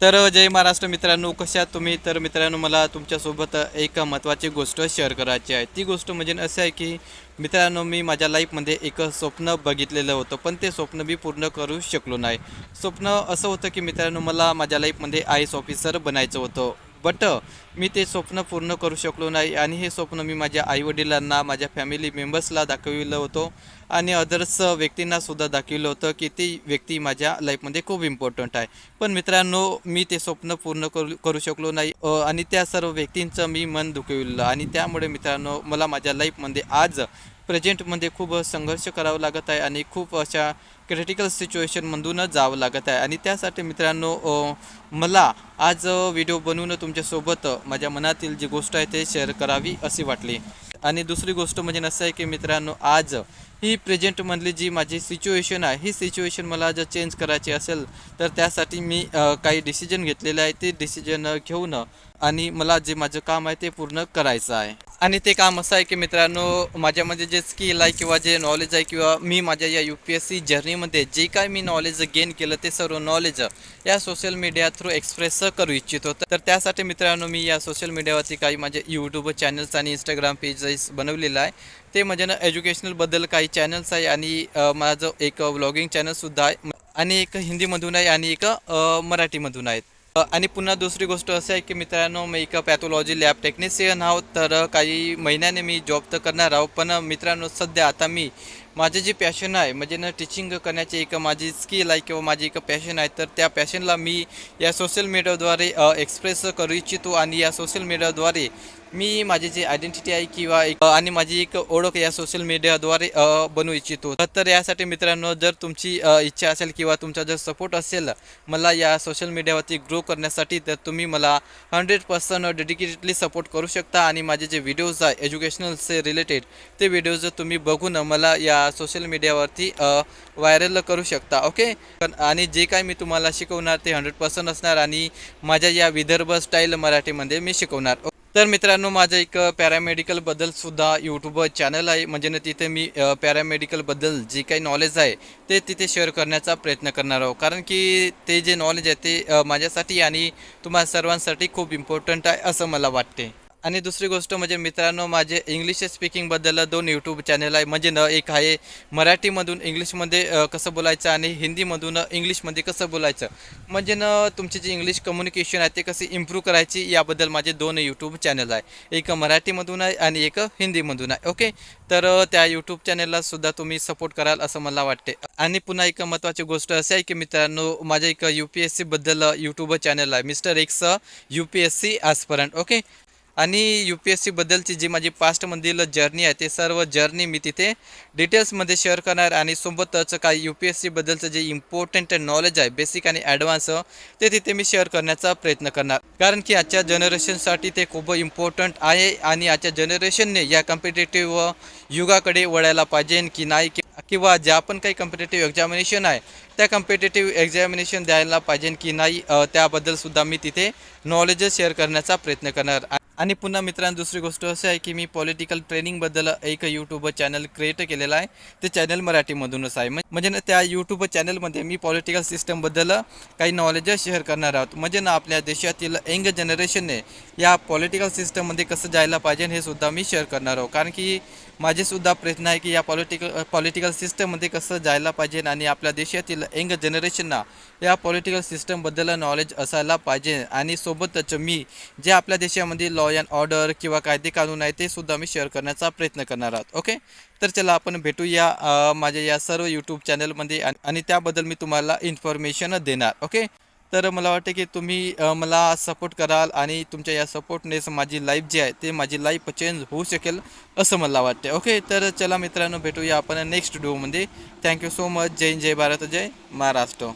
जय महाराष्ट्र मित्रांनो, कशा आहात तुम्ही? तर मित्रांनो, मला तुमच्यासोबत एक महत्त्वाची गोष्ट शेअर करायची आहे. ती गोष्ट म्हणजे असं आहे की मित्रांनो, मी माझ्या लाईफमध्ये एक स्वप्न बघितलेलं होतं, पण ते स्वप्न मी पूर्ण करू शकलो नाही. स्वप्न असं होतं की मित्रांनो, मला माझ्या लाईफमध्ये IAS ऑफिसर बनायचं होतं. बट मी ते स्वप्न पूर्ण करू शकलो नाही आणि हे स्वप्न मी माझ्या आईवडिलांना, माझ्या फॅमिली मेंबर्सला दाखविलं होतं आणि अदर्स व्यक्तींनासुद्धा दाखविलं होतं की ती व्यक्ती माझ्या लाईफमध्ये खूप इम्पॉर्टंट आहे. पण मित्रांनो, मी ते स्वप्न पूर्ण करू शकलो नाही आणि त्या सर्व व्यक्तींचं मी मन दुखविलं आणि त्यामुळे मित्रांनो, मला माझ्या लाईफमध्ये आज प्रेझेंटमध्ये खूप संघर्ष करावा लागत आहे आणि खूप अशा क्रिटिकल सिच्युएशनमधूनच जावं लागत आहे. आणि त्यासाठी मित्रांनो, मला आज व्हिडिओ बनवून तुमच्यासोबत माझ्या मनातील जी गोष्ट आहे ते शेअर करावी अशी वाटली. आणि दुसरी गोष्ट म्हणजे असं आहे की मित्रांनो, आज ही प्रेझेंटमधली जी माझी सिच्युएशन आहे, ही सिच्युएशन मला जर चेंज करायची असेल तर त्यासाठी मी काही डिसिजन घेतलेले आहे. ते डिसिजन घेऊन आणि मला जे माझं काम आहे ते पूर्ण करायचं आहे. आणि ते काम असं आहे की मित्रांनो, माझ्यामध्ये जे स्किल आहे किंवा जे नॉलेज आहे किंवा मी माझ्या या UPSC जर्नीमध्ये जे काय मी नॉलेज गेन केलं ते सर्व नॉलेज या सोशल मीडिया थ्रू एक्सप्रेस करू इच्छितो. तर त्यासाठी मित्रांनो, मी या सोशल मीडियावरती काही माझे यूट्यूब चॅनल्स आणि इंस्टाग्राम पेजेस बनवलेलं आहे. ते म्हणजे एज्युकेशनलबद्दल काही चॅनल्स आहे आणि माझं एक व्लॉगिंग चॅनलसुद्धा आहे आणि एक हिंदीमधून आहे आणि एक मराठीमधून आहेत. आणि पुन्हा दुसरी गोष्ट असं आहे की मित्रांनो, मी एक पॅथॉलॉजी लॅब टेक्निशियन आहोत. तर काही महिन्याने मी जॉब तर करणार आहोत, पण मित्रांनो सध्या आता मी माझे जे पॅशन आहे म्हणजे टीचिंग करण्याची एक माझी स्किल आहे किंवा माझी एक पॅशन आहे. तर त्या पॅशनला मी या सोशल मीडियाद्वारे एक्सप्रेस करू इच्छितो आणि या सोशल मीडियाद्वारे मी माझी जी आयडेंटिटी आहे किंवा आणि माझी एक ओळख या सोशल मीडियाद्वारे बनवू इच्छितो. तर यासाठी मित्रांनो, जर तुमची इच्छा असेल किंवा तुमचा जर सपोर्ट असेल मला या सोशल मीडियावरती ग्रो करण्यासाठी, तर तुम्ही मला 100% डेडिकेटेडली सपोर्ट करू शकता आणि माझे जे व्हिडिओज आहे एज्युकेशनलचे रिलेटेड, ते व्हिडिओज तुम्ही बघून मला या सोशल मीडियावरती व्हायरल करू शकता. ओके. आणि जे काय मी तुम्हाला शिकवणार ते 100% असणार आणि माझ्या या विदर्भ स्टाईल मराठीमध्ये मी शिकवणार. तर मित्रांनो, माझं एक पॅरामेडिकलबद्दलसुद्धा यूट्यूब चॅनल आहे. म्हणजे तिथे मी पॅरामेडिकलबद्दल जे काही नॉलेज आहे ते तिथे शेअर करण्याचा प्रयत्न करणार आहोत. कारण की ते जे नॉलेज आहे ते माझ्यासाठी आणि तुम्हा सर्वांसाठी खूप इम्पॉर्टंट आहे असं मला वाटते. आणि दुसरी गोष्ट म्हणजे मित्रांनो, माझे इंग्लिश स्पीकिंगबद्दल 2 यूट्यूब चॅनल आहे. म्हणजे एक आहे मराठीमधून इंग्लिशमध्ये कसं बोलायचं आणि हिंदीमधून इंग्लिशमध्ये कसं बोलायचं. म्हणजे तुमची जी इंग्लिश कम्युनिकेशन आहे ते कशी इम्प्रूव्ह करायची याबद्दल माझे 2 यूट्यूब चॅनल आहे. एक मराठीमधून आहे आणि एक हिंदीमधून आहे. ओके. तर त्या यूट्यूब चॅनललासुद्धा तुम्ही सपोर्ट कराल असं मला वाटते. आणि पुन्हा एक महत्त्वाची गोष्ट अशी आहे की मित्रांनो, माझ्या एक UPSCबद्दल यूट्यूब चॅनल आहे, mister x UPSC aspirant. Okay. आणि UPSCबद्दलची जी माझी पास्टमधील जर्नी आहे ते सर्व जर्नी मी तिथे डिटेल्समध्ये शेअर करणार आणि सोबतच काही UPSCबद्दलचं जे इम्पॉर्टंट नॉलेज आहे बेसिक आणि ॲडव्हान्स ते तिथे मी शेअर करण्याचा प्रयत्न करणार. कारण की आजच्या जनरेशनसाठी ते खूप इम्पॉर्टंट आहे आणि आजच्या जनरेशनने या कॉम्पिटेटिव्ह युगाकडे वळायला पाहिजे की नाही, किंवा ज्या पण काही कॉम्पिटेटिव्ह एक्झामिनेशन आहे त्या कॉम्पिटेटिव्ह एक्झामिनेशन द्यायला पाहिजे की नाही, त्याबद्दलसुद्धा मी तिथे नॉलेज शेअर करण्याचा प्रयत्न करणार. आणि पुन्हा मित्रांनो, दुसरी गोष्ट अशी आहे की मी पॉलिटिकल ट्रेनिंगबद्दल एक यूट्यूब चॅनल क्रिएट केलेलं आहे. ते चॅनल मराठीमधूनच आहे. म्हणजे त्या यूट्यूब चॅनलमध्ये मी पॉलिटिकल सिस्टमबद्दल काही नॉलेज शेअर करणार आहोत. म्हणजे आपल्या देशातील यंग जनरेशनने या पॉलिटिकल सिस्टममध्ये कसं जायला पाहिजे हे सुद्धा मी शेअर करणार आहोत. कारण की माझेसुद्धा प्रयत्न आहे की या पॉलिटिकल सिस्टममध्ये कसं जायला पाहिजे आणि आपल्या देशातील यंग जनरेशनना या पॉलिटिकल सिस्टमबद्दल नॉलेज असायला पाहिजे. आणि सोबतच मी जे आपल्या देशामध्ये लॉ अँड ऑर्डर किंवा कायदे कानून आहे ते सुद्धा मी शेअर करण्याचा प्रयत्न करणार आहोत. ओके. तर चला आपण भेटूया माझ्या या सर्व यूट्यूब चॅनलमध्ये आणि त्याबद्दल मी तुम्हाला इन्फॉर्मेशन देणार. ओके. तर मला वाटतं की तुम्ही मला सपोर्ट कराल आणि तुमच्या या सपोर्टनेच माझी लाईफ जी आहे ते माझी लाईफ चेंज होऊ शकेल असं मला वाटते. ओके. तर चला मित्रांनो, भेटूया आपण नेक्स्ट व्हिडिओमध्ये. Thank you so much. जय हिंद, जय भारत, जय महाराष्ट्र.